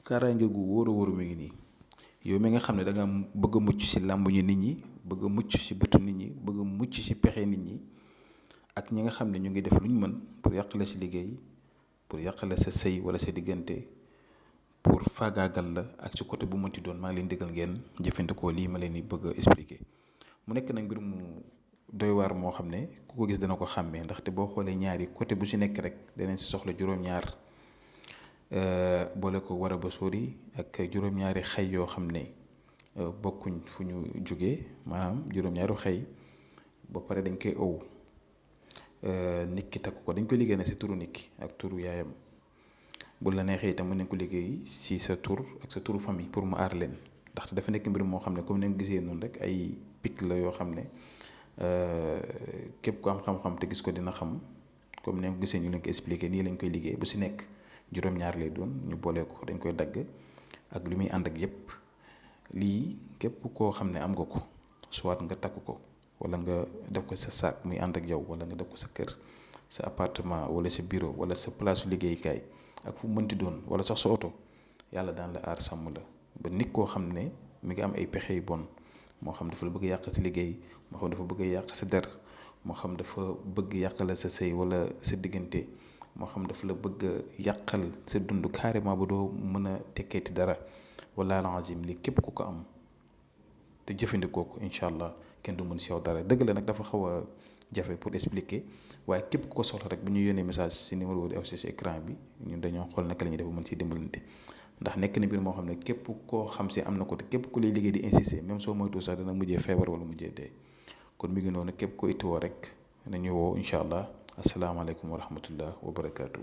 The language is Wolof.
kaaraange gu wóor a wóor mi ngi nii yow mi nga xam ne da nga bëgg a mucc si làmbuñu nit ñi bëgg a mucc si bëtu nit ñi bëgg a mucc si pexe nit ñi ak ñi nga xam ne ñu ngi def lu ñu mën pour yàq la si liggéey pour yàq la sa sëy wala sa diggante pour faagaagal la ak ci côté bu mënti doon maa ngi leen digal ngeen jëfandikoo lii ma leen di bëgg a expliquer mu nekk nag mbir mu doy waar moo xam ne ku ko gis dana ko xàmmee ndaxte boo xoolee ñaari côté bu si nekk rek danañ si soxla juróom-ñaar boole ko war a ba sóori ak juróom-ñaari xay yoo xam ne bokkuñ fu ñu jógee maanaam juróom-ñaaru xay ba pare dañ koy ow nit ki takk ko dañ koy liggéey nag si turu nit ki ak turu yaayam bu la neexee itam mën nañ ko liggéey si sa tur ak sa turu famille pour mu aar leen ndaxte dafa nekk mbir moo xam ne comme ni nga gisee noonu rek ay pic la yoo xam ne képp ku am xam-xam te gis ko dina xam comme ni nga ko gisee ñu leen ko expliqué nii lañ koy liggéey bu si nekk juróom-ñaar lay doon ñu boole ko dañ koy dagg ak lu muy ànd ak yépp lii képp koo xam ne am nga ko soit nga takk ko wala nga def ko sa saak muy ànd ak yow wala nga def ko sa kër sa appartement wala sa bureau wala sa place liggéeykaay ak fu mënti doon wala sax sa oto yàlla daan la aar sàmm la ba nit koo xam ne mi ngi am ay pexe yu bon moo xam dafa la bëgg yàq sa liggéey moo xam dafa bëgg yàq sa der moo xam dafa bëgg yàqal sa sëy wala sa diggante moo xam dafa la bëgg yàqal sa dund carrément ba doo mën a tekkeeti dara wala alazim li képp ku ko am te jëfandikoo ko incha allah kenn du mën si yow dara dëgg la nag dafa xaw a jafe pour expliquer waaye képp ku ko soxla rek bu ñu yónnee message si numéro di affiché si écran bi ñun dañoo xool naka la ñuy def mën si dimbalante ndax nekk na mbir moo xam ne képp koo xam si am na ko te képp ku lay liggéey di insister même soo moytuwul sax dana mujjee feebar wala mujjee dee kon mi ngi noonu képp ko ittiwoo rek nañu woo incha allah asalaamaaleykum wa rahmatullah wa barakaatu.